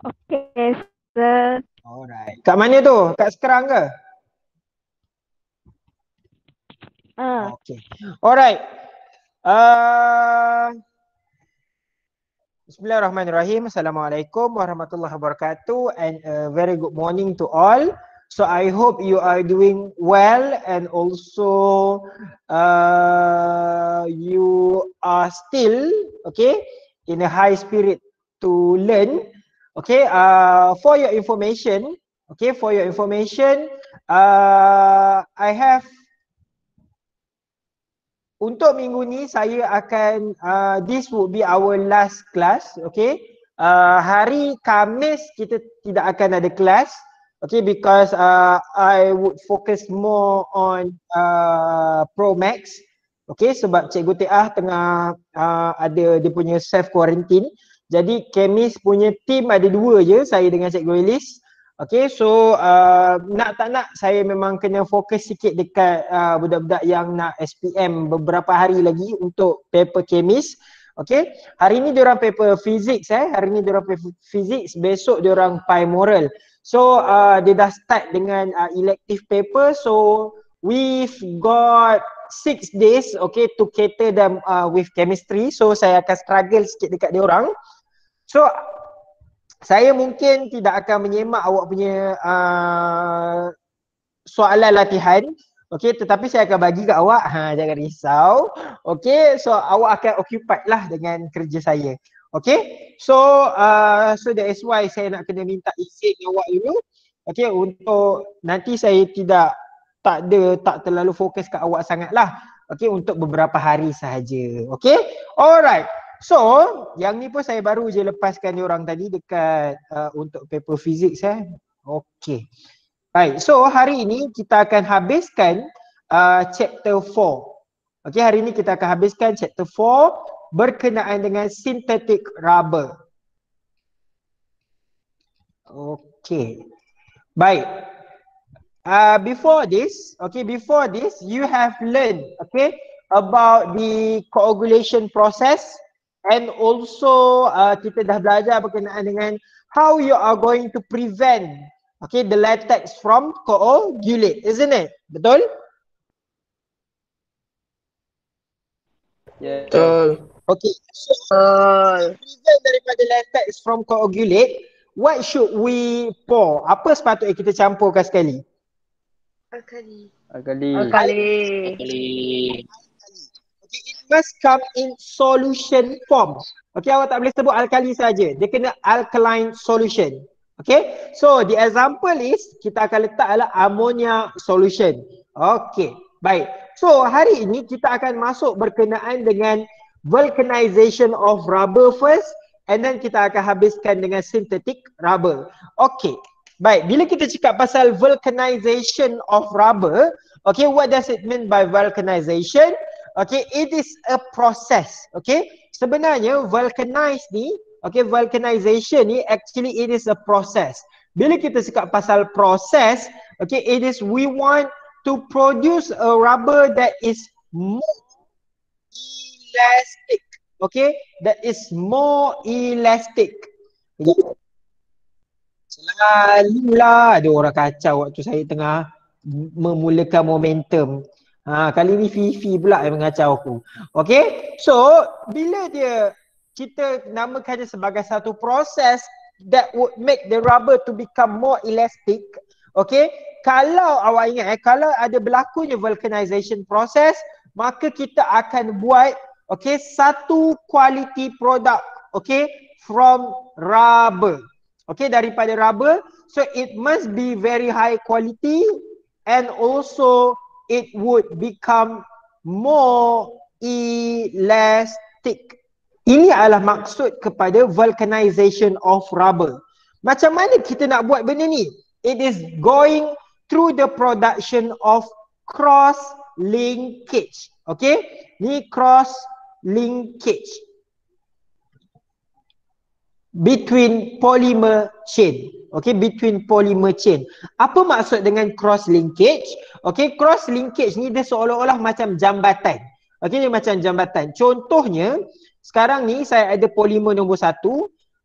Okay, sir. Alright. Kat mana tu? Kat Sekerang ke? Okay. Alright. Uh, Bismillahirrahmanirrahim. Assalamualaikum warahmatullahi wabarakatuh and a very good morning to all. So I hope you are doing well and also you are still okay in a high spirit to learn. Okay, for your information, I have untuk minggu ni saya akan this would be our last class, okay. Hari Khamis kita tidak akan ada kelas, okay, because I would focus more on Pro Max, okay, sebab Cikgu Tiah tengah ada dia punya self quarantine. Jadi Khamis punya team ada dua je, saya dengan Cikgu Elis. Okay, so nak tak nak saya memang kena fokus sikit dekat budak-budak yang nak SPM beberapa hari lagi untuk paper kemis. Okay, hari ni diorang paper physics hari ni diorang paper physics, besok diorang pi moral. So dia dah start dengan elective paper, so we've got 6 days okay to cater them with chemistry. So saya akan struggle sikit dekat diorang. So saya mungkin tidak akan menyemak awak punya soalan latihan, okey, tetapi saya akan bagi kat awak, jangan risau. Okey, so awak akan occupied lah dengan kerja saya. Okey, so so that is why saya nak kena minta izin awak dulu, okey, untuk nanti saya tak terlalu fokus kat awak sangatlah. Okey, untuk beberapa hari sahaja. Okey, alright. So, yang ni pun saya baru je lepaskan diorang tadi dekat untuk paper physics Okey. Baik, so hari ini kita akan habiskan chapter 4. Okey, hari ini kita akan habiskan chapter 4 berkenaan dengan synthetic rubber. Okey. Baik. Before this, you have learned, okay, about the coagulation process. And also kita dah belajar berkenaan dengan how you are going to prevent the latex from coagulate, isn't it? Betul? Yeah. Okay. So prevent daripada latex from coagulate, what should we pour? Apa sepatutnya kita campurkan sekali? Alkali. Okay, it must come in solution form. Okay, awak tak boleh sebut alkali saja. Dia kena alkaline solution. Okay, so the example is kita akan letak adalah ammonia solution. Okay, baik. So hari ini kita akan masuk berkenaan dengan vulcanization of rubber first and then kita akan habiskan dengan synthetic rubber. Okay, baik. Bila kita cakap pasal vulcanization of rubber, okay, what does it mean by vulcanization? Okay, it is a process. Okay, sebenarnya vulcanize ni, okay, vulcanization ni actually it is a process. Bila kita cakap pasal proses, okay, it is we want to produce a rubber that is more elastic. Okay, that is more elastic. Selalulah ada orang kacau waktu saya tengah memulakan momentum. Kali ni Fifi pula yang mengacau aku. Okay, so bila kita namakannya sebagai satu proses that would make the rubber to become more elastic. Okay, kalau awak ingat kalau ada berlakunya vulcanization process, maka kita akan buat satu quality product from rubber. Okay, daripada rubber, so it must be very high quality and also it would become more elastic. Ini adalah maksud kepada vulcanization of rubber. Macam mana kita nak buat benda ni? It is going through the production of cross linkage. Okay, ni cross linkage between polymer chain. Okay, between polymer chain. Apa maksud dengan cross linkage? Okay, cross linkage ni dia seolah-olah macam jambatan. Okay, dia macam jambatan. Contohnya, sekarang ni saya ada polymer nombor 1.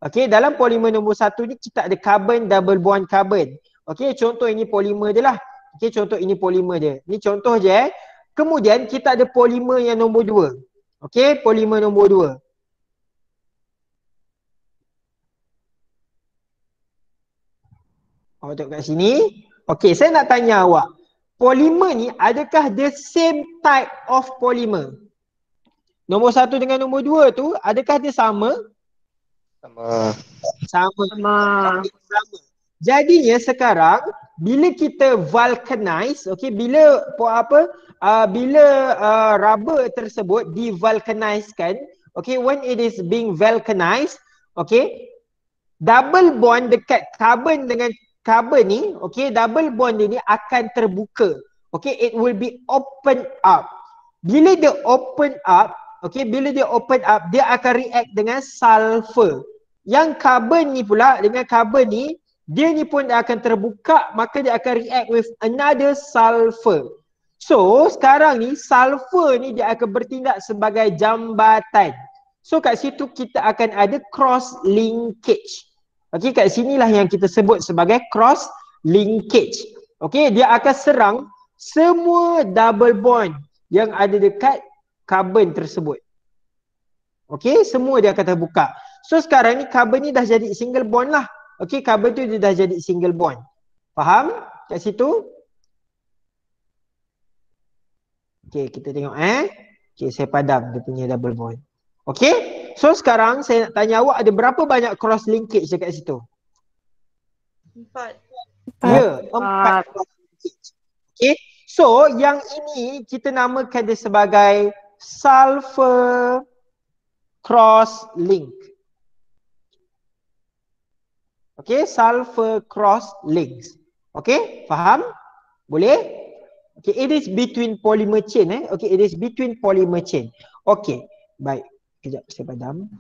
Okey, dalam polimer nombor 1 ni kita ada carbon double bond carbon. Okey, contoh ini polimer je lah. Okey, contoh ini polimer je. Ni contoh je. Kemudian kita ada polimer yang nombor 2. Okey, polimer nombor 2. Awak tengok kat sini. Okey, saya nak tanya awak. Polimer ni adakah the same type of polymer? Nombor 1 dengan nombor 2 tu adakah dia sama? Sama. Sama. Sama. Okey, sama. Jadinya sekarang bila kita vulcanize, okey, bila rubber tersebut divulcanizekan, okey, when it is being vulcanized, okey, double bond dekat carbon dengan carbon ni, okey, double bond ni akan terbuka. Okey, it will be open up. Bila dia open up, okey, bila dia open up, dia akan react dengan sulfur. Yang carbon ni pula dengan carbon ni, dia ni pun akan terbuka, maka dia akan react with another sulfur. So sekarang ni sulfur ni dia akan bertindak sebagai jambatan. So kat situ kita akan ada cross linkage. Okey, kat sinilah yang kita sebut sebagai cross linkage. Okey, dia akan serang semua double bond yang ada dekat carbon tersebut. Okey, semua dia akan terbuka. So sekarang ni carbon ni dah jadi single bond lah. Okey, carbon tu dia dah jadi single bond. Faham kat situ? Okey, kita tengok Okey, saya padam dia punya double bond. Okey, so sekarang saya nak tanya awak ada berapa banyak cross linkage dekat situ? 4. Ya, 4 cross linkage. Okey, so yang ini kita namakan dia sebagai sulfur cross link. Okey, sulfur cross links. Okey, faham? Boleh? Okey, it is between polymer chain Okey, it is between polymer chain. Okey, baik. Kejap saya padam.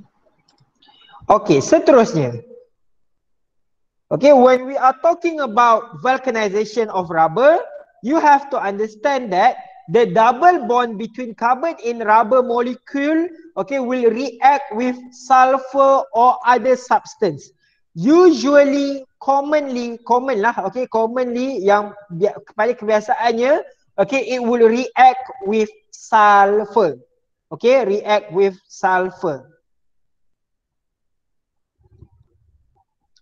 Okey, seterusnya. Okey, when we are talking about vulcanization of rubber, you have to understand that the double bond between carbon in rubber molecule, okay, will react with sulfur or other substance. Usually, commonly yang pada kebiasaannya, okay, it will react with sulfur. Okay, react with sulfur.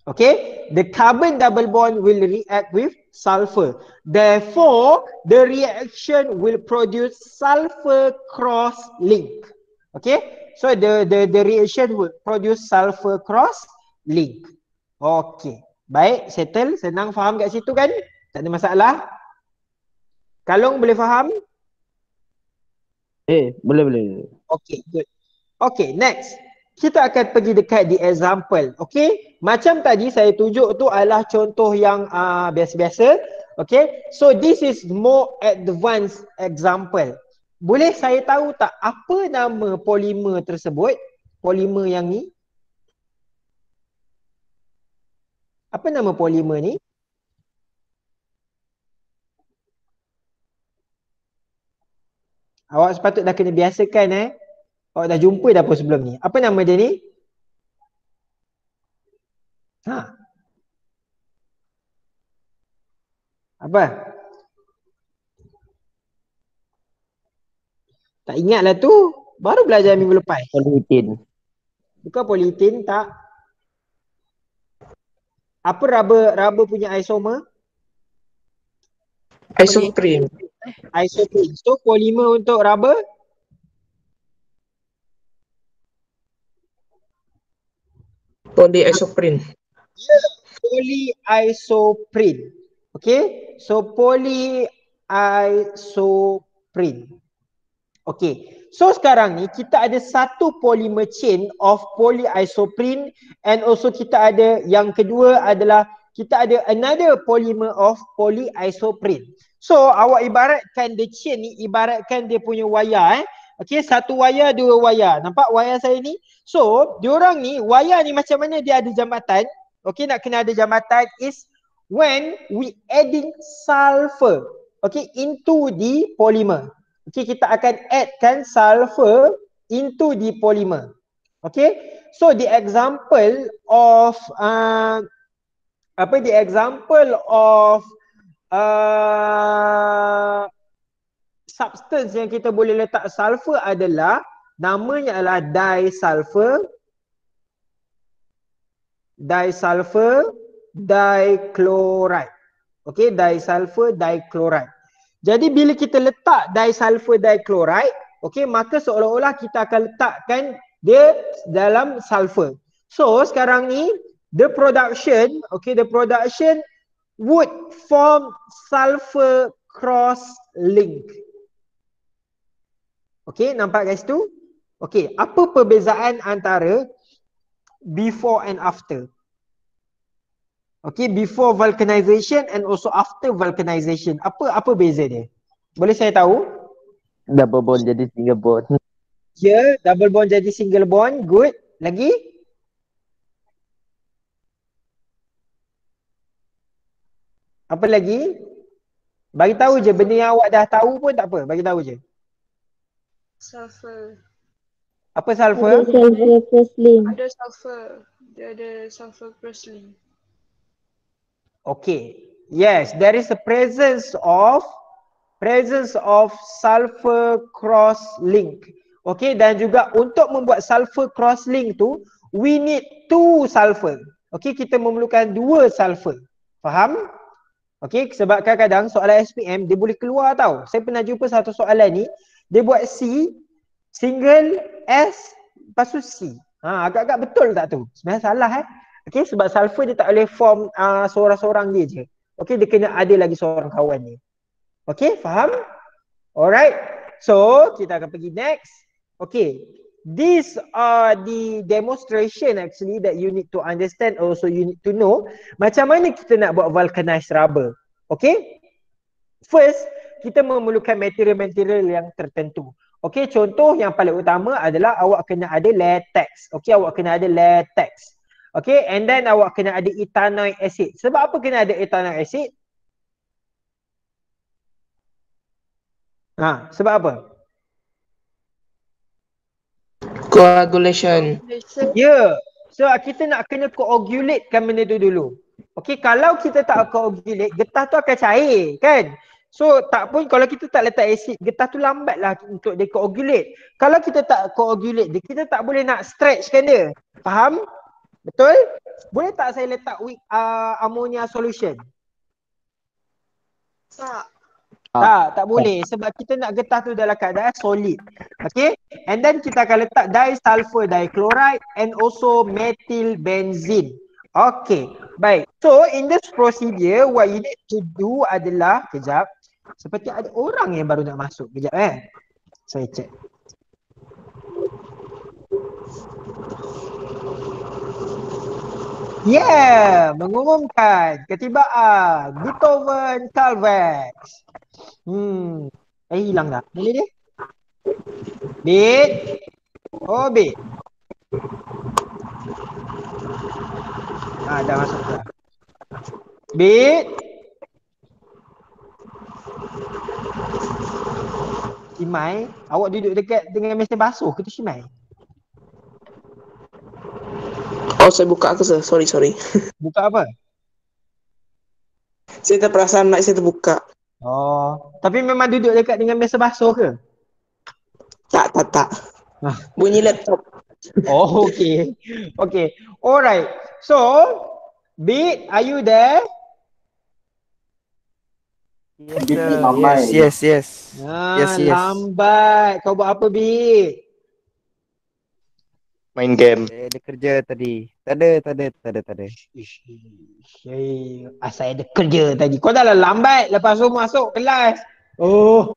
Okay, the carbon double bond will react with sulfur. Therefore, the reaction will produce sulfur cross link. Okay, so the reaction will produce sulfur cross link. Okay, baik, settle, senang faham kat situ kan? Tak ada masalah. Kalong boleh faham? Boleh. Okay, good. Okay, next. Kita akan pergi dekat di example. Okay, macam tadi saya tunjuk tu adalah contoh yang biasa-biasa. Okay, so this is more advanced example. Boleh saya tahu tak apa nama polimer tersebut? Polimer yang ni? Apa nama polimer ni? Awak sepatut dah kena biasakan Awak dah jumpa dah pun sebelum ni. Apa nama dia ni? Apa? Tak ingatlah tu. Baru belajar minggu lepas. Polyethylene. Bukan polyethylene, tak. Apa rubber punya isomer? Isoprene. Isoprene. So polimer untuk rubber? Polyisoprene. Polyisoprene. Okay. So polyisoprene. Okay. So sekarang ni kita ada satu polymer chain of polyisoprene and also kita ada yang kedua adalah kita ada another polymer of polyisoprene. So awak ibaratkan the chain ni ibaratkan dia punya wayar Okay, satu wayar, dua wayar. Nampak wayar saya ni? So, diorang ni, wayar ni macam mana dia ada jambatan? Okay, nak kena ada jambatan is when we adding sulfur, okay, into the polymer. Okay, kita akan addkan sulfur into the polymer. Okay, so the example of substance yang kita boleh letak sulfur adalah namanya adalah disulfur dichloride. Okay, disulfur dichloride. Jadi bila kita letak disulfur dichloride, okay, maka seolah-olah kita akan letakkan dia dalam sulfur. So sekarang ni the production would form sulfur cross link. Okay, nampak guys tu? Okay, apa perbezaan antara before and after? Okay, before vulcanization and also after vulcanization. Apa beza dia? Boleh saya tahu? Double bond jadi single bond. Ya, double bond jadi single bond. Good. Lagi? Apa lagi? Bagi tahu je, benda yang awak dah tahu pun tak apa. Bagi tahu je. Sulfur. Apa sulfur? Sulfur cross link. Ada sulfur. Dia ada sulfur cross link. Okay. Yes, there is a presence of sulfur cross link. Okay, dan juga untuk membuat sulfur cross link tu, we need 2 sulfur. Okay, kita memerlukan 2 sulfur. Faham? Okay, sebab kadang-kadang soalan SPM dia boleh keluar tau. Saya pernah jumpa satu soalan ni, dia buat C, single S, lepas tu C. Agak-agak betul tak tu? Sebenarnya salah Okay, sebab sulfur dia tak boleh form seorang-seorang dia je. Okay, dia kena ada lagi seorang kawan dia. Okay, faham? Alright. So, kita akan pergi next. Okay. These are the demonstration actually that you need to understand, also you need to know macam mana kita nak buat vulcanized rubber. Okay. First, kita memerlukan material-material yang tertentu. Okay, contoh yang paling utama adalah awak kena ada latex. Okay, awak kena ada latex. Okay, and then awak kena ada ethanoic acid. Sebab apa kena ada ethanoic acid? Sebab apa? Coagulation. Ya. So kita nak kena coagulatekan benda tu dulu. Okay, kalau kita tak coagulate, getah tu akan cair kan? So tak pun kalau kita tak letak asid, getah tu lambatlah untuk dia coagulate. Kalau kita tak coagulate dia, kita tak boleh nak stretchkan dia. Faham? Betul? Boleh tak saya letak ammonia solution? Tak. Tak boleh sebab kita nak getah tu dalam keadaan solid. Okay, and then kita akan letak disulfur dichloride and also methyl benzene. Okay, baik. So in this procedure, what you need to do adalah, kejap, seperti ada orang yang baru nak masuk. Kejap saya check. Yeah, mengumumkan ketibaan Beethoven Calvex. Hilang dah. Boleh dia? Bit. Oh, Bit. Dah masuk dah. Bit. Simai, awak duduk dekat dengan mesin basuh ke tu Simai? Oh, saya buka ke sir? Sorry. Buka apa? Saya terperasan mic saya terbuka. Oh, tapi memang duduk dekat dengan mesin basuh ke? Tak. Bunyi laptop. Oh, okay. Okay. Alright. So, Bit, are you there? Yes. Yes. Lambat. Kau buat apa, Bit? Main game. Saya ada kerja tadi. Tak ada. Asal ada kerja tadi. Kau dah lambat lepas tu masuk kelas. Oh.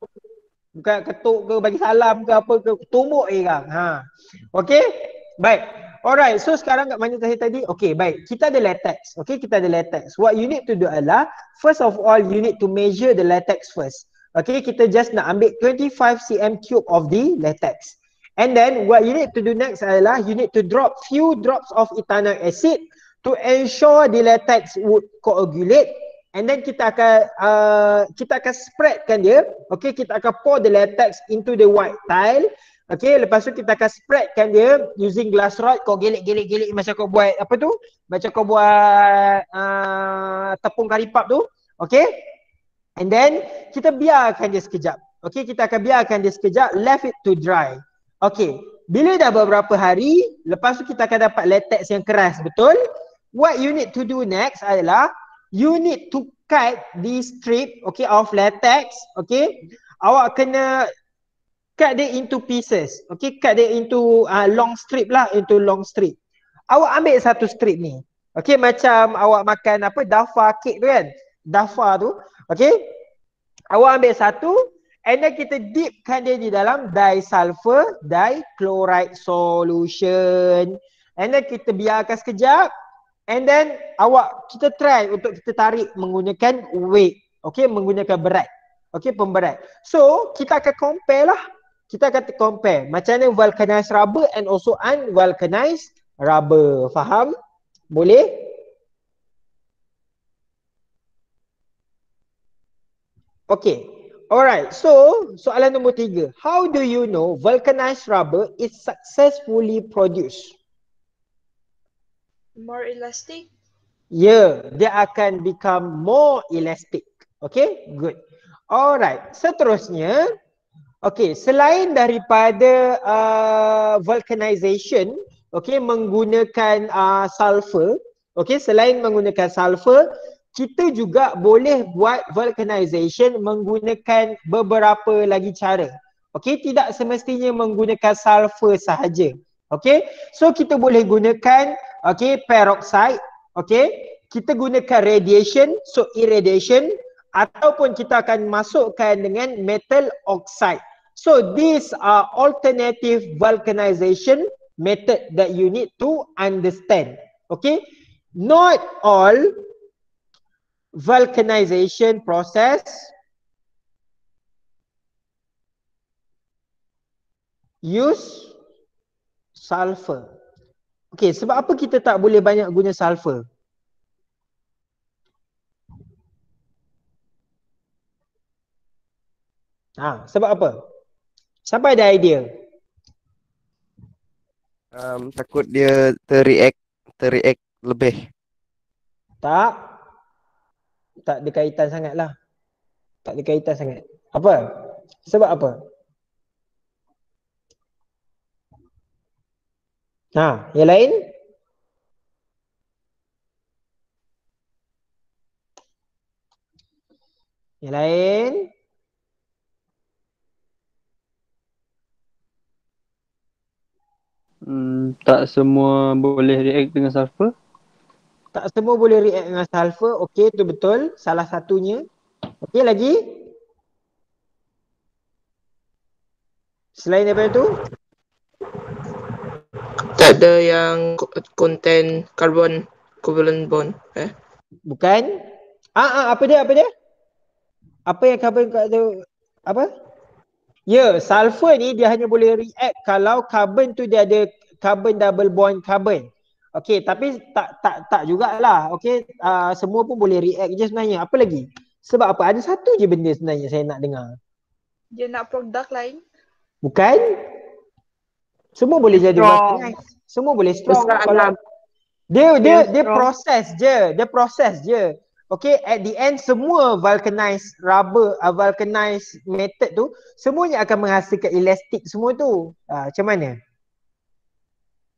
Bukan ketuk ke bagi salam ke apa ke. Tumbuk kan. Okay. Baik. Alright. So sekarang kat mana tadi? Okay, baik. Kita ada latex. Okay, kita ada latex. What you need to do adalah, first of all, you need to measure the latex first. Okay, kita just nak ambil 25 cm cube of the latex. And then what you need to do next adalah you need to drop few drops of ethanoic acid to ensure the latex would coagulate, and then kita akan spreadkan dia. Okay, kita akan pour the latex into the white tile. Okay, lepas tu kita akan spreadkan dia using glass rod. Kau gelik macam kau buat apa tu? Macam kau buat tepung karipap tu. Okay. And then kita biarkan dia sekejap. Okay, kita akan biarkan dia sekejap. Left it to dry. Okay. Bila dah beberapa hari, lepas tu kita akan dapat latex yang keras, betul? What you need to do next adalah you need to cut this strip, okay, of latex, okay. Awak kena cut dia into pieces, okay, cut dia into long strip lah, into long strip. Awak ambil satu strip ni, okay, macam awak makan apa, dafa cake tu kan, dafa tu, okay. Awak ambil satu, and then kita dipkan dia di dalam disulfur dichloride solution. And then kita biarkan sekejap. And then kita try untuk kita tarik menggunakan weight. Okay, menggunakan berat. Okay, pemberat. So, kita akan compare lah. Kita akan compare macam mana vulcanized rubber and also unvulcanized rubber. Faham? Boleh? Okay. Alright, so soalan nombor 3. How do you know vulcanized rubber is successfully produced? More elastic. Yeah, dia akan become more elastic. Okay, good. Alright, seterusnya. Okay, selain daripada vulcanization, okay, menggunakan sulfur. Okay, selain menggunakan sulfur, kita juga boleh buat vulcanization menggunakan beberapa lagi cara. Okay, tidak semestinya menggunakan sulfur sahaja. Okay, so kita boleh gunakan peroxide, okay, kita gunakan radiation, so irradiation, ataupun kita akan masukkan dengan metal oxide. So these are alternative vulcanization method that you need to understand. Okay, not all vulcanization process use sulfur. Okay, sebab apa kita tak boleh banyak guna sulfur? Sebab apa? Siapa ada idea? Takut dia terreact lebih. Tak ada kaitan sangat lah. Tak ada kaitan sangat. Apa? Sebab apa? Yang lain? Yang lain? Tak semua boleh react dengan sulfur. Tak semua boleh react dengan sulfur. Okey, itu betul. Salah satunya. Okey, lagi? Selain daripada tu? Tak ada yang contain carbon covalent bond. Bukan. Apa dia? Apa yang carbon tu? Apa? Ya, sulfur ni dia hanya boleh react kalau carbon tu dia ada carbon double bond carbon. Okey, tapi tak jugalah. Okey, semua pun boleh react je sebenarnya. Apa lagi? Sebab apa? Ada satu je benda sebenarnya saya nak dengar. Dia nak produk lain. Bukan? Semua boleh jadi vulcanized. Semua boleh strong. Kalau dia proses je. Dia proses je. Okay, at the end semua vulcanized rubber, vulcanized method tu semuanya akan menghasilkan elastik semua tu. Macam mana?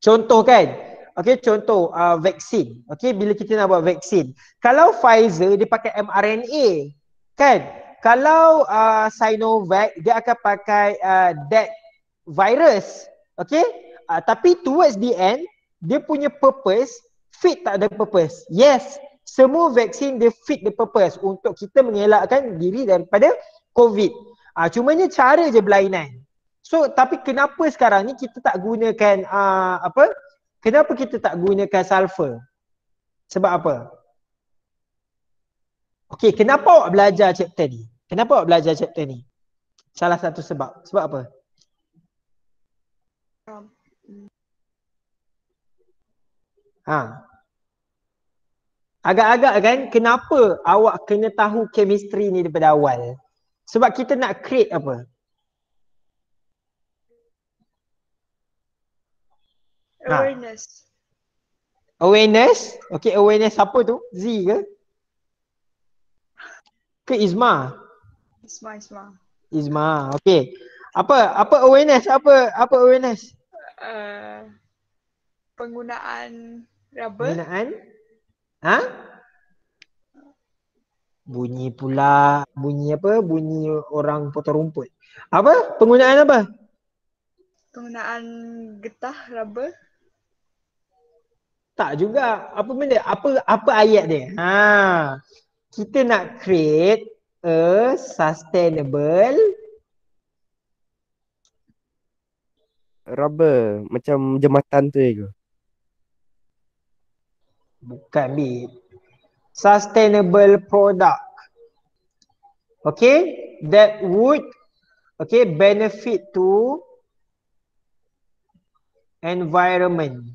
Contoh kan? Okay, contoh vaksin. Okay, bila kita nak buat vaksin. Kalau Pfizer dia pakai mRNA. Kan? Kalau Sinovac dia akan pakai that virus. Okay? Tapi towards the end, dia punya purpose fit tak ada purpose. Yes, semua vaksin dia fit the purpose untuk kita mengelakkan diri daripada COVID. Cumanya cara je berlainan. So, tapi kenapa sekarang ni kita tak gunakan kenapa kita tak gunakan sulfur? Sebab apa? Okey, kenapa awak belajar chapter ni? Kenapa awak belajar chapter ni? Salah satu sebab. Sebab apa? Agak-agak kan kenapa awak kena tahu chemistry ni daripada awal? Sebab kita nak create apa? Awareness. Awareness. Okay, awareness apa tu? Z ke? Ke Izma? Isma. Izma. Okay. Apa awareness? Apa awareness? Penggunaan rubber. Penggunaan? Ha? Bunyi pula. Bunyi apa? Bunyi orang potong rumput. Apa? Penggunaan apa? Penggunaan getah rubber. Tak juga. Apa benda? Apa ayat dia? Kita nak create a sustainable Rubber. Macam jembatan tu ke? bukan bib. Sustainable product. Okay? That would benefit to environment.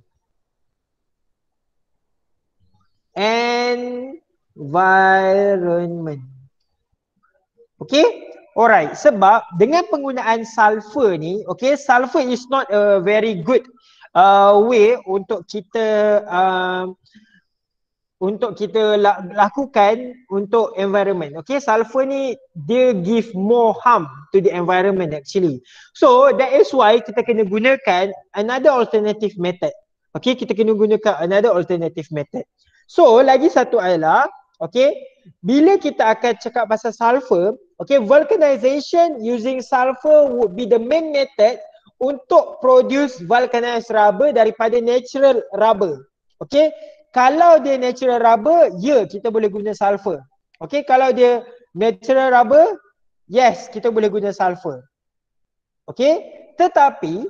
Okay? Alright. Sebab dengan penggunaan sulfur ni, okay, sulfur is not a very good way untuk kita lakukan untuk environment. Okay, sulfur ni dia give more harm to the environment actually. So that is why kita kena gunakan another alternative method. Okay, kita kena gunakan another alternative method. So lagi satu adalah, okay, bila kita akan cakap pasal sulfur, okay, vulcanization using sulfur would be the main method untuk produce vulcanized rubber daripada natural rubber. Okay, kalau dia natural rubber, kita boleh guna sulfur. Okay, kalau dia natural rubber, yes, kita boleh guna sulfur. Okay, tetapi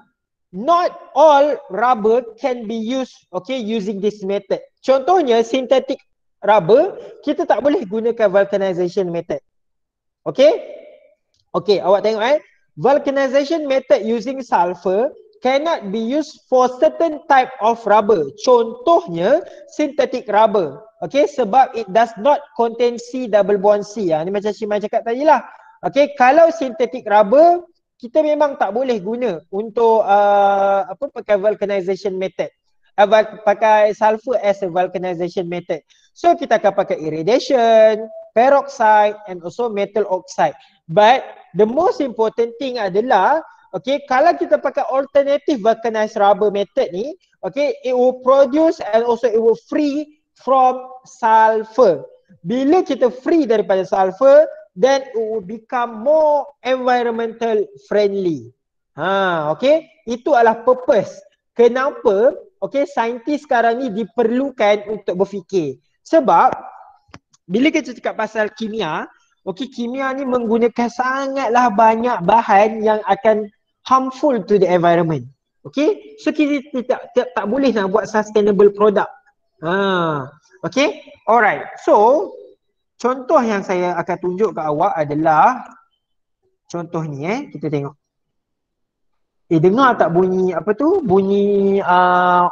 not all rubber can be used, okay, using this method. Contohnya synthetic rubber, kita tak boleh gunakan vulcanization method. Okay? Okay, awak tengok vulcanization method using sulfur cannot be used for certain type of rubber. Contohnya synthetic rubber. Okay, sebab it does not contain C double bond C. Ni macam Shimai cakap tadi lah. Okay, kalau synthetic rubber kita memang tak boleh guna untuk pakai vulcanization method. Pakai sulfur as a vulcanization method. So kita akan pakai irradiation, peroxide and also metal oxide. But the most important thing adalah, okay, kalau kita pakai alternative vulcanized rubber method ni, okay, it will produce and also it will free from sulfur. Bila kita free daripada sulfur, then it will become more environmental friendly. Okay, itu adalah purpose. Kenapa, okay, saintis sekarang ni diperlukan untuk berfikir. Sebab bila kita cakap pasal kimia, okay, kimia ni menggunakan sangatlah banyak bahan yang akan harmful to the environment. Okay, so kita tak boleh nak buat sustainable product. Okay, alright. So contoh yang saya akan tunjuk ke awak adalah contoh ni kita tengok. Dengar tak bunyi apa tu? Bunyi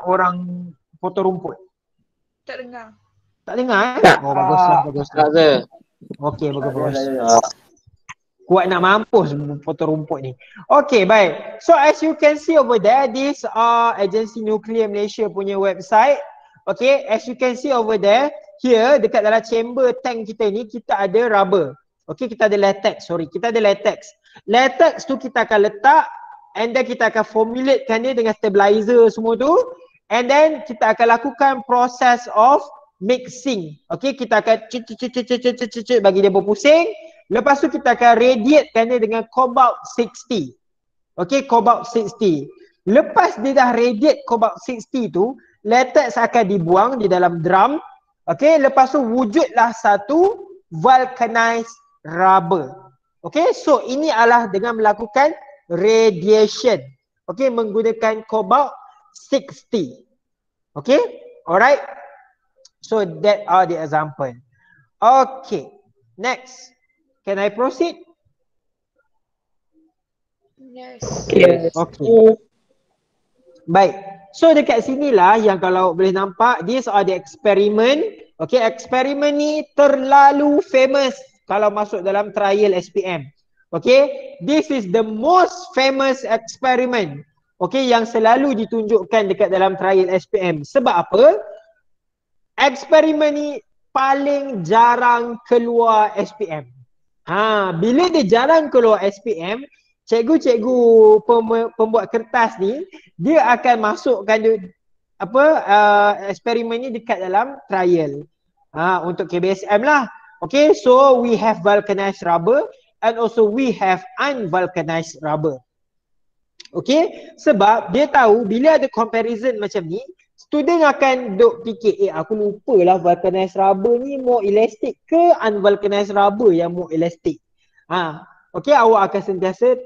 orang potong rumput. Tak dengar. Tak dengar Oh bagus. Okey, bagus. Kuat nak mampus potong rumput ni. Okay, baik. So as you can see over there, this Agensi Nuklear Malaysia punya website. Okay, as you can see over there, here dekat dalam chamber tank kita ni, kita ada rubber. Okay, kita ada latex, Latex tu kita akan letak and then kita akan formulatekan dia dengan stabilizer semua tu. And then kita akan lakukan process of mixing. Okay, kita akan bagi dia berpusing. Lepas tu kita akan radiatekan dia dengan cobalt 60. Okay, cobalt 60. Lepas dia dah radiate cobalt 60 tu, latex akan dibuang di dalam drum. Okay, lepas tu wujudlah satu vulcanized rubber. Okay, so ini adalah dengan melakukan radiation. Okay, menggunakan cobalt 60. Okay, alright. So that are the example. Okay, next. Can I proceed? Yes. Okay. Baik. So dekat sinilah yang kalau boleh nampak, these are the experiment. Okay, eksperimen ni terlalu famous kalau masuk dalam trial SPM. Okay, this is the most famous experiment. okay, yang selalu ditunjukkan dekat dalam trial SPM. Sebab apa? Eksperimen ni paling jarang keluar SPM. Bila dia jarang keluar SPM, cikgu-cikgu pembuat kertas ni dia akan masukkan eksperimen ni dekat dalam trial. Untuk KBSM lah. Okay, so we have vulcanized rubber and also we have unvulcanized rubber. Okay, sebab dia tahu bila ada comparison macam ni, student akan duk fikir, aku lupa lah vulcanized rubber ni more elastic ke unvulcanized rubber yang more elastic. Okay, awak akan sentiasa,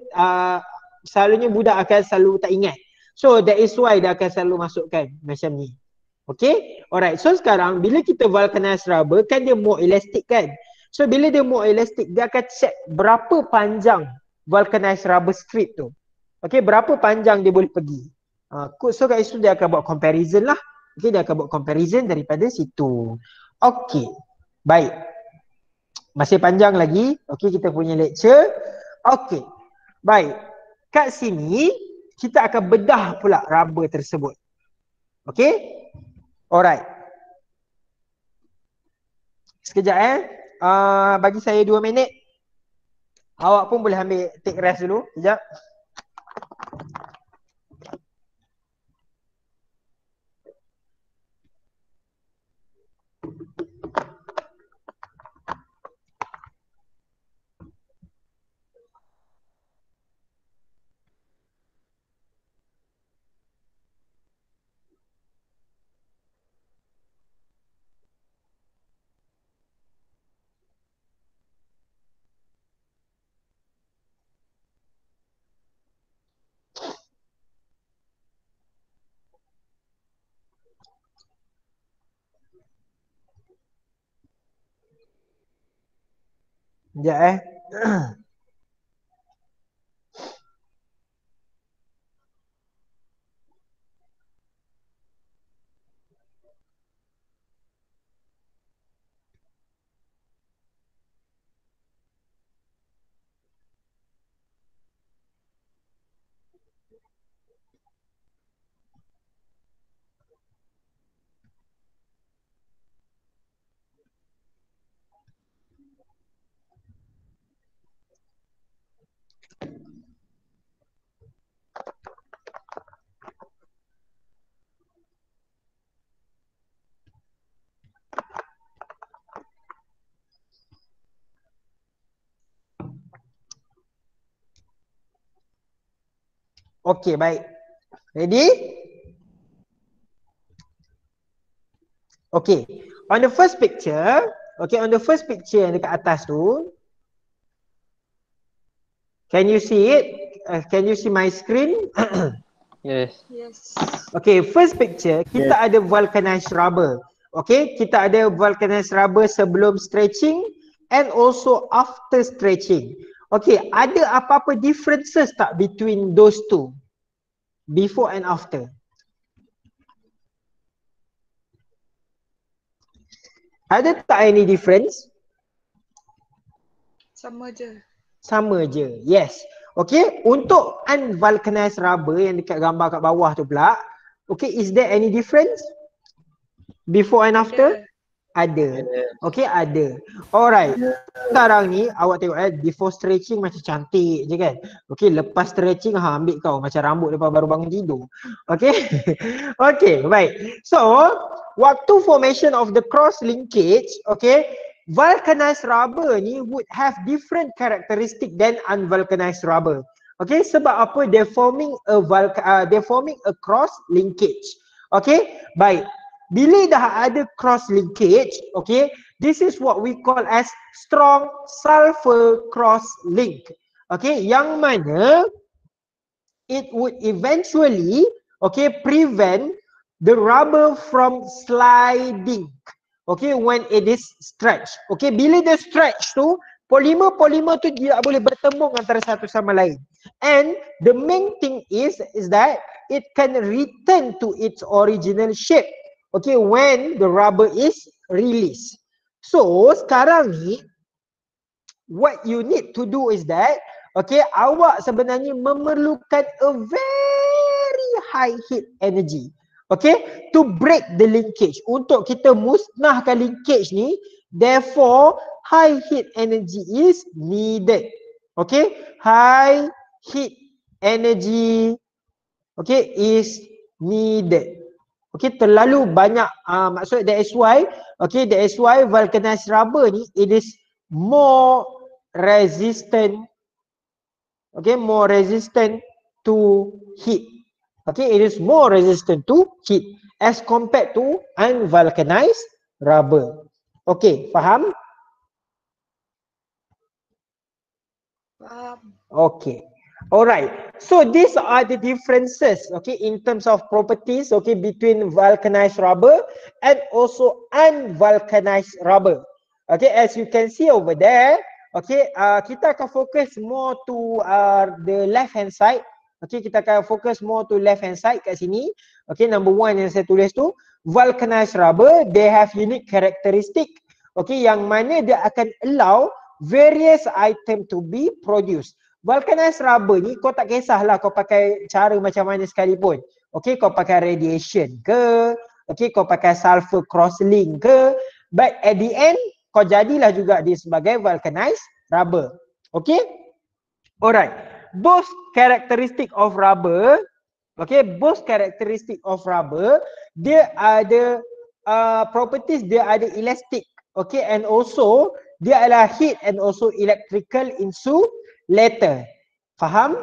selalunya budak akan selalu tak ingat. So that is why dia akan selalu masukkan macam ni. Okay, alright. So sekarang bila kita vulcanized rubber kan dia more elastic kan. So bila dia more elastic, dia akan check berapa panjang vulcanized rubber strip tu. Okay, berapa panjang dia boleh pergi. So kat situ dia akan buat comparison lah. Okay, dia akan buat comparison daripada situ. Okay, baik. Masih panjang lagi. Okay, kita punya lecture. Okay, baik. Kat sini kita akan bedah pula rubber tersebut. Okay, alright. Sekejap bagi saya 2 minit. Awak pun boleh ambil take rest dulu. Sekejap. Sekejap Okay, baik. Ready? Okay. On the first picture, yang dekat atas tu, can you see it? Can you see my screen? Yes. Yes. Okay, first picture, kita ada vulcanized rubber. Okay, kita ada vulcanized rubber sebelum stretching and also after stretching. Okay, ada apa-apa differences tak between those two? Before and after? Ada tak any difference? Sama je. Sama je, yes. Okay, untuk unvulcanized rubber yang dekat gambar kat bawah tu pula, okay, is there any difference? Before and after? Ada. Okay, ada. Alright. Sekarang ni awak tengok before stretching macam cantik je kan. Okay, lepas stretching ambil kau macam rambut lepas baru bangun tidur. Okay. Okay, baik. So, waktu formation of the cross linkage, okay, vulcanized rubber ni would have different characteristic than unvulcanized rubber. Okay, sebab apa? They're forming a cross linkage. Okay, baik. Bila dah ada cross linkage, okay, this is what we call as strong sulfur cross link. Okay, yang mana it would eventually, okay, prevent the rubber from sliding. Okay, when it is stretched. Okay, bila dia stretch tu, polimer tu tidak boleh bertembung antara satu sama lain. And the main thing is that it can return to its original shape. Okay, when the rubber is released. So, sekarang ni, what you need to do is that, okay, awak sebenarnya memerlukan a high heat energy. Okay, to break the linkage, untuk kita musnahkan linkage ni, therefore high heat energy is needed. Okay, high heat energy, okay, is needed. Okay, terlalu banyak, maksud that is why, okay, that is why vulcanized rubber ni, it is more resistant, okay, more resistant to heat. Okay, it is more resistant to heat as compared to unvulcanized rubber. Okay, faham? Faham. Okay. Alright. So these are the differences, okay, in terms of properties, okay, between vulcanized rubber and also unvulcanized rubber. Okay, as you can see over there, okay, kita akan fokus more to the left hand side. Okay, kita akan fokus more to left hand side kat sini. Okay, number one yang saya tulis tu, vulcanized rubber, they have unique characteristic. Okay, yang mana dia akan allow various item to be produced. Vulcanized rubber ni kau tak kisahlah kau pakai cara macam mana sekalipun. Okay, kau pakai radiation ke, okay, kau pakai sulfur crosslink ke, but at the end kau jadilah juga dia sebagai vulcanized rubber. Okay, alright. Both characteristic of rubber, okay, both characteristic of rubber, dia ada properties, dia ada elastic, okay, and also dia adalah heat and also electrical insulator. Faham?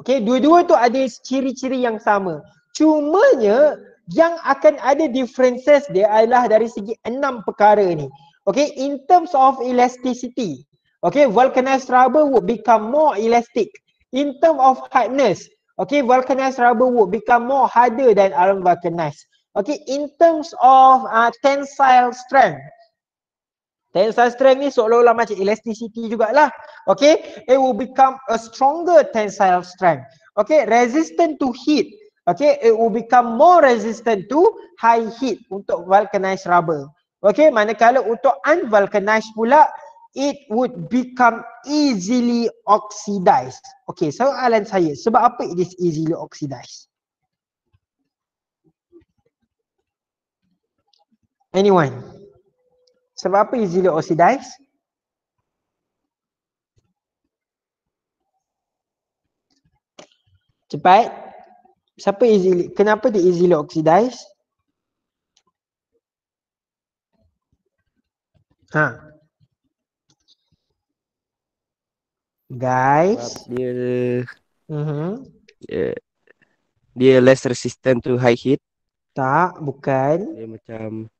Okay, dua-dua tu ada ciri-ciri yang sama. Cumanya yang akan ada differences dia adalah dari segi 6 perkara ni. Okay, in terms of elasticity, okay, vulcanized rubber would become more elastic. In terms of hardness, okay, vulcanized rubber would become more harder than unvulcanized. Okay, in terms of tensile strength, tensile strength ni seolah-olah macam elasticity jugalah. Okay, it will become a stronger tensile strength. Okay, resistant to heat. Okay, it will become more resistant to high heat untuk vulcanized rubber. Okay, manakala untuk unvulcanized pula, it would become easily oxidized. Okay, soalan saya, sebab apa it is easily oxidized? Anyone? Sebab apa easily oxidized? Cepat. Siapa easily? Kenapa dia easily oxidized? Ha. Guys. Sebab dia Mhm. dia less resistant to high heat. Tak, bukan. Dia macam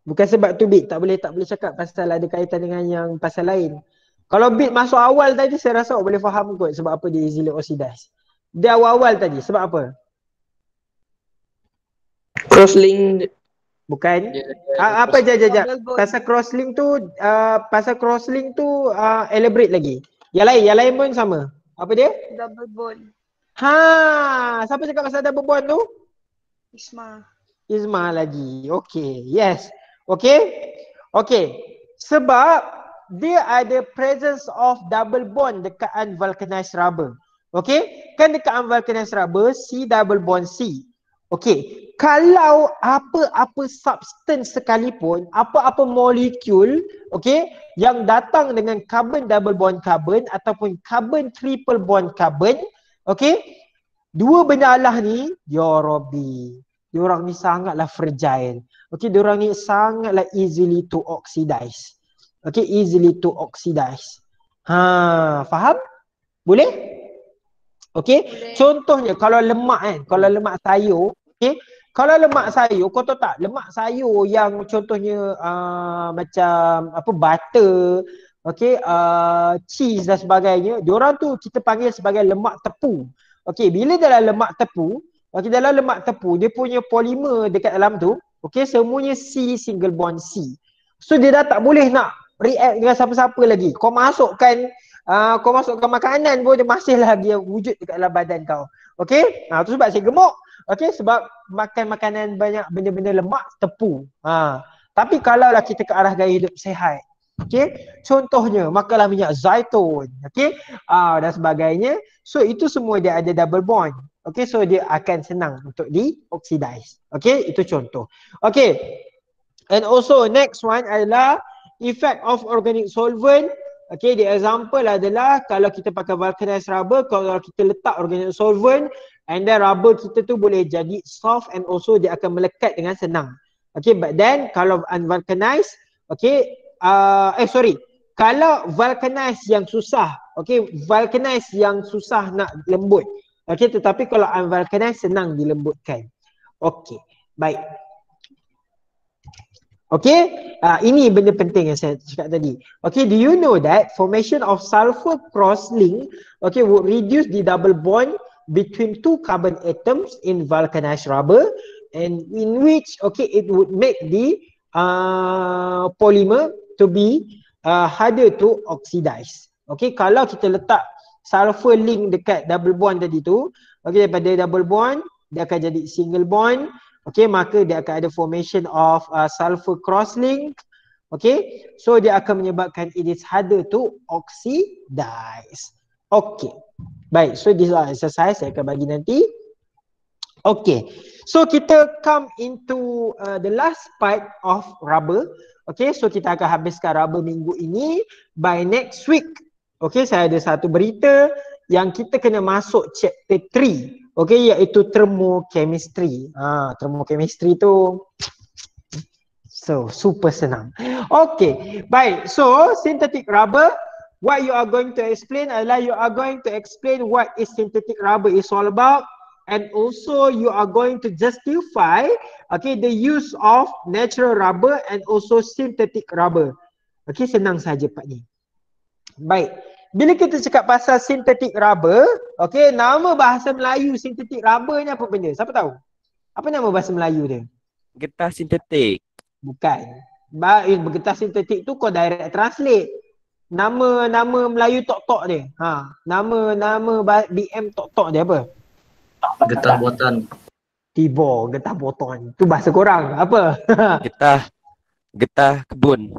Bukan sebab tu Bit, tak boleh cakap pasal ada kaitan dengan yang pasal lain. Kalau Bit masuk awal tadi saya rasa awak boleh faham kot sebab apa dia easily oxidized. Dia awal-awal tadi sebab apa? Crosslink. Bukan? Dia Apa jap. Double bond. Pasal crosslink tu elaborate lagi. Yang lain pun sama. Apa dia? Double bond. Ha, siapa cakap pasal double bond tu? Isma. Izma lagi. Okay, yes. Okay. Okay. Sebab dia ada presence of double bond dekat unvulcanized rubber. Okay. Kan dekat unvulcanized rubber, C double bond C. Okay. Kalau apa-apa substance sekalipun, apa-apa molekul, okay, yang datang dengan carbon double bond carbon ataupun carbon triple bond carbon, okay, dua benda Allah ni, ya Rabbi, diorang ni sangatlah fragile. Okay, diorang ni sangatlah easily to oxidize. Okay, easily to oxidize. Ha, faham? Boleh? Okay, Boleh. contohnya kalau lemak kan, kalau lemak sayur, okay, kalau lemak sayur, kau tahu tak, lemak sayur yang contohnya macam apa, butter, okay, cheese dan sebagainya, diorang tu kita panggil sebagai lemak tepu. Okay, bila dalam lemak tepu, okay, dalam lemak tepu, dia punya polimer dekat dalam tu, okay, semuanya C single bond C. So dia dah tak boleh nak react dengan siapa-siapa lagi. Kau masukkan makanan pun dia masih lagi wujud dekat dalam badan kau. Okay, tu sebab saya gemuk. Okay, sebab makan makanan banyak benda-benda lemak tepu. Tapi kalau lah kita ke arah gaya hidup sihat, Okey, contohnya makanlah minyak zaitun, okey, dan sebagainya. So itu semua dia ada double bond. Okey, so dia akan senang untuk dioxidize. Okey, itu contoh. Okey. And also next one adalah effect of organic solvent. Okey, the example adalah kalau kita pakai vulcanized rubber, kalau kita letak organic solvent and then rubber kita tu boleh jadi soft and also dia akan melekat dengan senang. Okey, but then kalau unvulcanized, okey, kalau vulcanized yang susah, okey, vulcanized yang susah nak lembut. Okey, tetapi kalau unvulcanized senang dilembutkan. Okey, baik. Okay, ini benda penting yang saya cakap tadi. Okay, do you know that formation of sulfur cross-link, okay, would reduce the double bond between two carbon atoms in vulcanized rubber, and in which, okay, it would make the polymer to be harder to oxidize. Okay, kalau kita letak sulfur link dekat double bond tadi tu, okay, daripada double bond dia akan jadi single bond. Okay, maka dia akan ada formation of sulfur cross-link. Okay, so dia akan menyebabkan it is harder to oxidize. Okay, baik, so this exercise saya akan bagi nanti. Okay, so kita come into the last part of rubber. Okay, so kita akan habiskan rubber minggu ini. By next week, okay, saya ada satu berita yang kita kena masuk chapter 3. Okay, iaitu thermochemistry. Thermochemistry tu so super senang. Okay, baik. So synthetic rubber, what you are going to explain adalah you are going to explain what is synthetic rubber is all about, and also you are going to justify, okay, the use of natural rubber and also synthetic rubber. Okay, senang saja part ni. Baik. Bila kita cakap pasal synthetic rubber, okay, nama bahasa Melayu synthetic rubber ni apa benda? Siapa tahu? Apa nama bahasa Melayu dia? Getah sintetik. Bukan. Getah sintetik tu kau direct translate. Nama Melayu tok-tok dia. Nama BM tok-tok dia apa? Getah buatan. Tiba, getah boton. Tu bahasa korang. Apa? Getah kebun.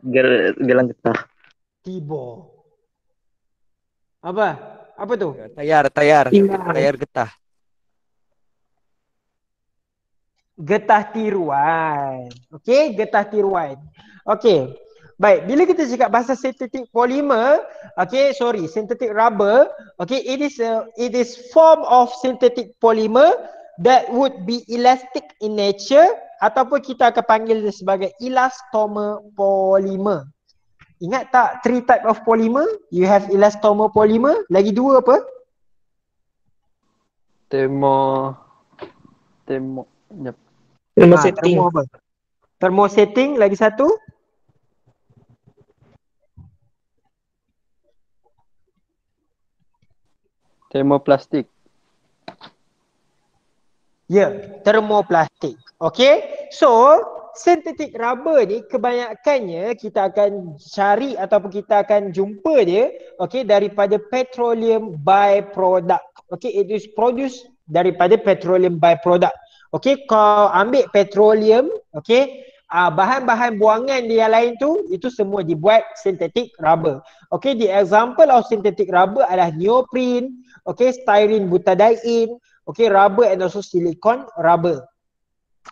Gelang getah. Tiba. Apa? Apa tu? Tayar getah. Getah tiruan. Okey, getah tiruan. Okey. Baik, bila kita cakap pasal synthetic polymer, synthetic rubber, it is form of synthetic polymer that would be elastic in nature, ataupun kita akan panggil dia sebagai elastomer polymer. Ingat tak 3 type of polymer? You have elastomer polymer, lagi 2 apa? Thermosetting. Thermosetting, lagi satu? Thermoplastik. Thermoplastik. Okay, so synthetic rubber ni kebanyakannya kita akan cari ataupun kita akan jumpa dia, okay, daripada petroleum byproduct. Okay, it is produced daripada petroleum byproduct. Okay, kau ambil petroleum, okay, bahan-bahan buangan dia yang lain tu, itu semua dibuat synthetic rubber. Okay, the example of synthetic rubber adalah neoprene, okay, styrene butadiene, okay, rubber and also silicone rubber.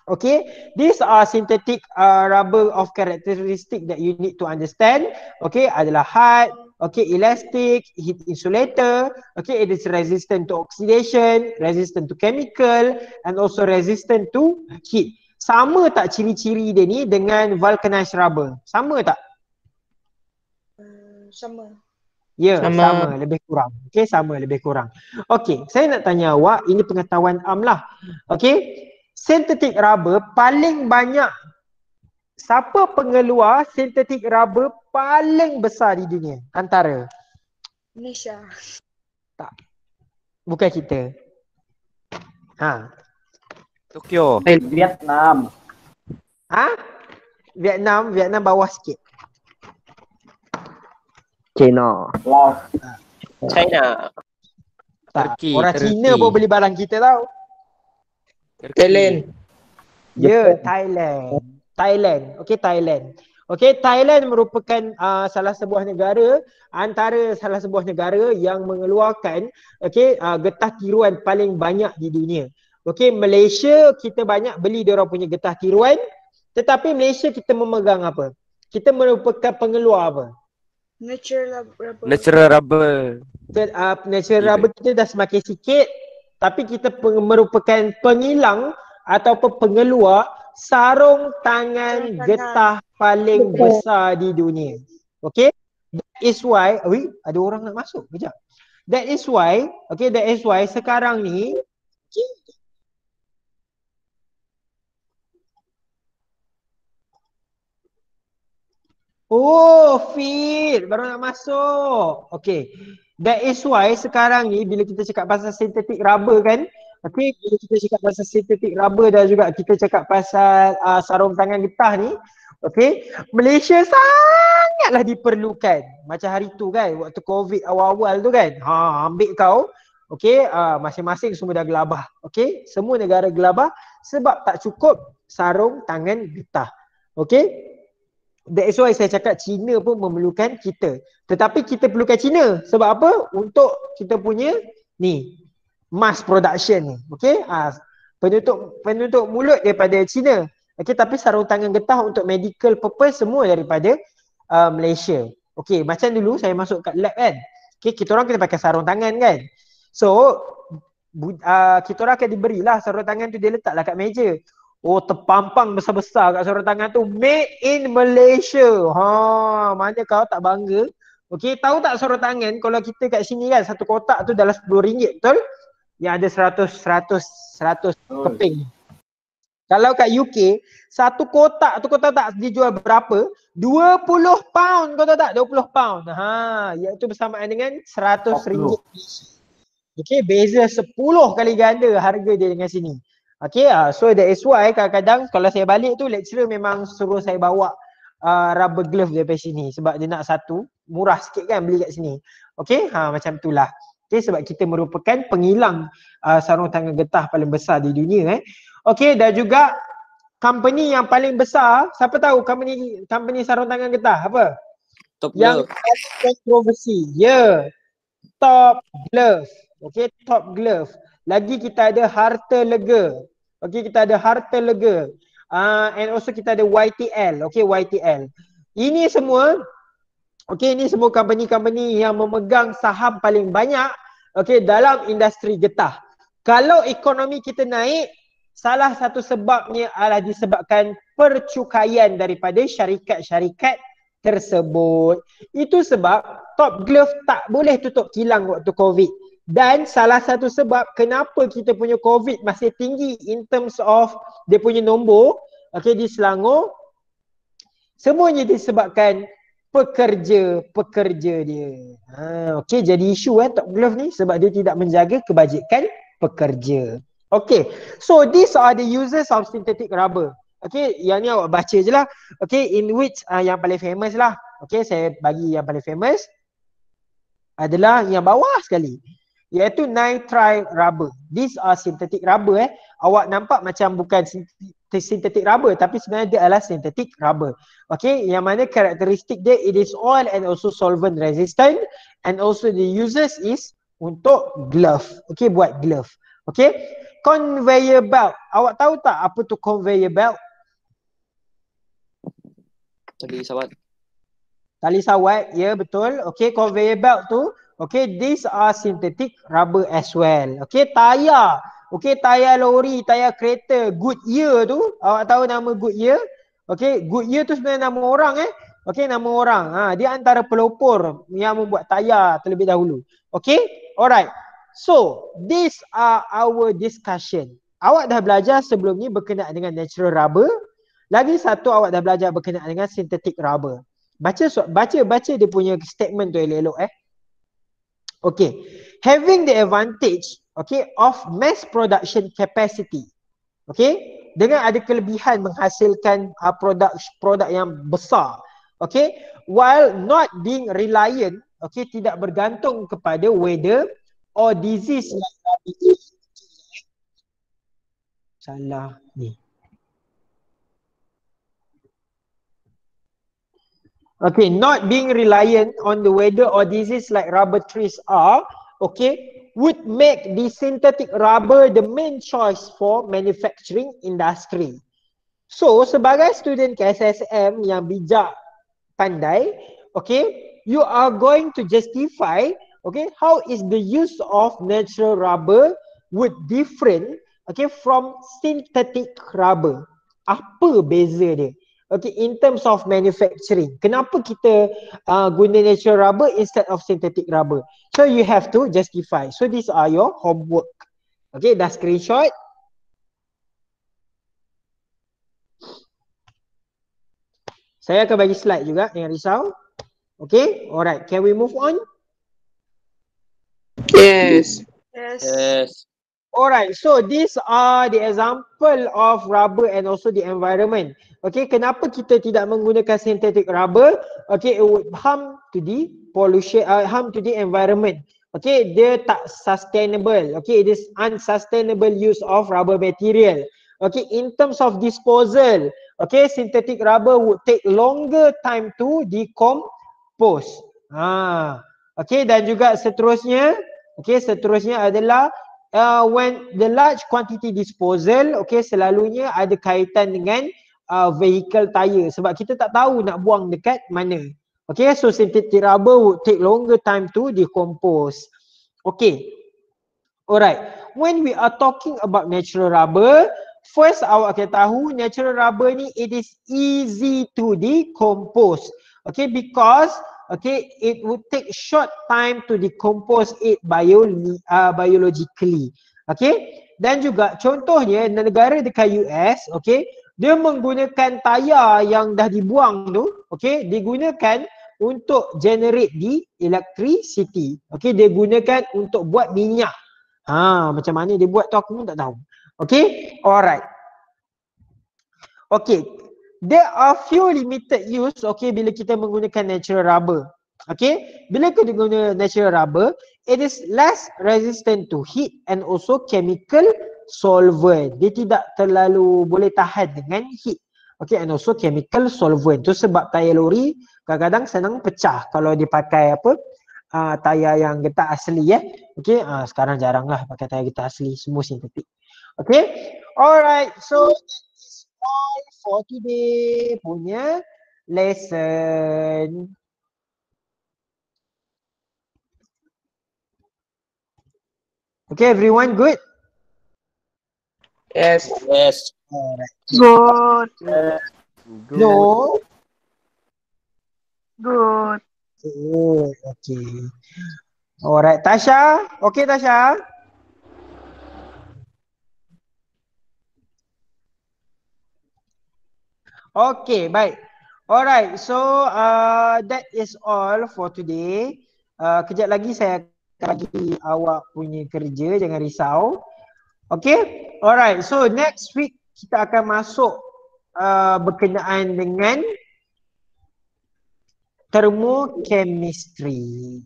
Okay, these are synthetic rubber of characteristic that you need to understand. Okay, adalah hard, okay, elastic, heat insulator, okay, it is resistant to oxidation, resistant to chemical, and also resistant to heat. Sama tak ciri-ciri dia ni dengan vulcanized rubber? Sama tak? Sama. Ya, sama lebih kurang. Okay, sama lebih kurang. Okay, saya nak tanya awak, ini pengetahuan am lah. Okay, synthetic rubber paling banyak, siapa pengeluar synthetic rubber paling besar di dunia? Antara? Malaysia. Tak. Bukan kita. Tokyo. Vietnam. Vietnam bawah sikit. China. China. Tak. Turki, Orang Turki. Cina pun beli barang kita tau. Thailand. Ya, Thailand. Okay, Thailand. Okey, Thailand merupakan salah sebuah negara, antara salah sebuah negara yang mengeluarkan getah tiruan paling banyak di dunia. Okey, Malaysia kita banyak beli dia orang punya getah tiruan, tetapi Malaysia kita memegang apa? Kita merupakan pengeluar apa? Natural rubber. Natural rubber. Natural Iya. rubber kita dah semakin sikit, tapi kita merupakan pengilang ataupun pengeluar sarung tangan Sarung tangan. getah paling besar di dunia. Okay? That is why, ada orang nak masuk. Kejap. That is why sekarang ni, oh, Fit, baru nak masuk. Okay. That is why sekarang ni bila kita cakap pasal synthetic rubber kan, okay, bila kita cakap pasal synthetic rubber dan juga kita cakap pasal sarung tangan getah ni, okay, Malaysia sangatlah diperlukan. Macam hari tu kan, waktu COVID awal-awal tu kan, ambil kau, okay, masing-masing semua dah gelabah. Okay, semua negara gelabah sebab tak cukup sarung tangan getah. Okay. That is why saya cakap China pun memerlukan kita. Tetapi kita perlukan China. Sebab apa? Untuk kita punya ni mass production ni. Okay? Penutup mulut daripada China. Okay, tapi sarung tangan getah untuk medical purpose semua daripada Malaysia. Okay, macam dulu saya masuk kat lab kan. Okay, kita orang kena pakai sarung tangan kan. So, kita orang akan diberilah sarung tangan tu, dia letaklah kat meja. Oh, terpampang besar-besar kat sarung tangan tu, made in Malaysia. Mana kau tak bangga? Okey, tahu tak sarung tangan kalau kita kat sini kan satu kotak tu dalam RM10, betul? Yang ada 100 keping. Kalau kat UK, satu kotak tu kau tahu tak dijual berapa? 20 pound, kau tahu tak? 20 pound. Iaitu bersamaan dengan RM100. Okey, beza 10 kali ganda harga dia dengan sini. Okay, so that is why kadang-kadang kalau saya balik tu lecturer memang suruh saya bawa rubber glove daripada sini sebab dia nak satu, murah sikit kan beli kat sini. Okay, macam itulah. Okay, sebab kita merupakan pengilang sarung tangan getah paling besar di dunia. Okay, dan juga company yang paling besar, siapa tahu company sarung tangan getah apa? Top Yang Glove. paling kontroversi. Top Glove. Okay, Top Glove. Lagi kita ada Harta Lega. Okay, kita ada Harta Lega. And also kita ada YTL. Okay, YTL. Ini semua company-company yang memegang saham paling banyak dalam industri getah. Kalau ekonomi kita naik, salah satu sebabnya adalah disebabkan percukaian daripada syarikat-syarikat tersebut. Itu sebab Top Glove tak boleh tutup kilang waktu COVID. Dan salah satu sebab kenapa kita punya COVID masih tinggi in terms of dia punya nombor di Selangor, semuanya disebabkan pekerja dia. Jadi isu Top Glove ni sebab dia tidak menjaga kebajikan pekerja. Okay, so these are the uses of synthetic rubber. Okay, yang ni awak baca je lah. Okay, in which yang paling famous lah. Okay, saya bagi yang paling famous adalah yang bawah sekali, iaitu nitrile rubber. These are synthetic rubber. Awak nampak macam bukan synthetic rubber tapi sebenarnya dia adalah synthetic rubber. Okay, yang mana karakteristik dia, it is oil and also solvent resistant, and also the uses is untuk glove. Okay, buat glove. Okay, conveyor belt. Awak tahu tak apa tu conveyor belt? Tali sawat, ya betul. Okay, conveyor belt tu, okay, these are synthetic rubber as well. Okay, tayar. Okay, tayar lori, tayar kereta, Goodyear tu, awak tahu nama Goodyear? Okay, Goodyear tu sebenarnya nama orang Okay, nama orang. Dia antara pelopor yang membuat tayar terlebih dahulu. Okay, alright. So, these are our discussion. Awak dah belajar sebelum ni berkenaan dengan natural rubber. Lagi satu awak dah belajar berkenaan dengan synthetic rubber. Baca dia punya statement tu elok-elok Okay. Having the advantage of mass production capacity. Okay. Dengan ada kelebihan menghasilkan produk yang besar. Okay. While not being reliant, tidak bergantung kepada weather or disease like diabetes. Salah ni. Okay, not being reliant on the weather or disease like rubber trees are, okay, would make the synthetic rubber the main choice for manufacturing industry. So, sebagai student KSSM yang bijak, pandai, okay, you are going to justify, okay, how is the use of natural rubber would different, okay, from synthetic rubber. Apa beza dia? Okay, in terms of manufacturing, kenapa kita guna natural rubber instead of synthetic rubber? So you have to justify. So these are your homework. Okay, dah screenshot. Saya akan bagi slide juga, jangan risau. Okay, alright, can we move on? Yes. Yes. Alright, so these are the example of rubber and also the environment. Okay, kenapa kita tidak menggunakan synthetic rubber? Okay, it would harm to the pollution, harm to the environment. Okay, dia tak sustainable. Okay, it is unsustainable use of rubber material. Okay, in terms of disposal, okay, synthetic rubber would take longer time to decompose. Okay, dan juga seterusnya, okay, seterusnya adalah when the large quantity disposal, okay, selalunya ada kaitan dengan vehicle tire sebab kita tak tahu nak buang dekat mana. Okay, so synthetic rubber would take longer time to decompose. Okay, alright. When we are talking about natural rubber, first awak kena tahu natural rubber ni it is easy to decompose. Okay, because okay, it would take short time to decompose it biologically. Okay, dan juga contohnya negara dekat US, okay, dia menggunakan tayar yang dah dibuang tu, okay, digunakan untuk generate the electricity. Okay, dia gunakan untuk buat minyak. Macam mana dia buat tu aku pun tak tahu. Okay, alright. Okay, there are few limited use, okay, bila kita menggunakan natural rubber. Okay, bila kita guna natural rubber, it is less resistant to heat and also chemical solvent. Dia tidak terlalu boleh tahan dengan heat. Okay, and also chemical solvent. Tu sebab tayar lori kadang-kadang senang pecah kalau dipakai apa, tayar yang getah asli ya. Okay, sekarang jarang lah pakai tayar getah asli, semua sintetik. Okay, alright, so that is all for today punya lesson. Okay, everyone good? Yes. Yes. Alright. Good. No. Good. Good. Okay. Alright, Tasha. Okay, Tasha. Okay, baik. Alright, so that is all for today. Kejap lagi saya akan bagi awak punya kerja, jangan risau. Okay, alright. So next week kita akan masuk berkenaan dengan thermochemistry.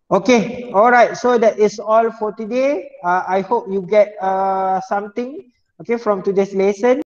Okay, alright. So that is all for today. I hope you get something okay from today's lesson.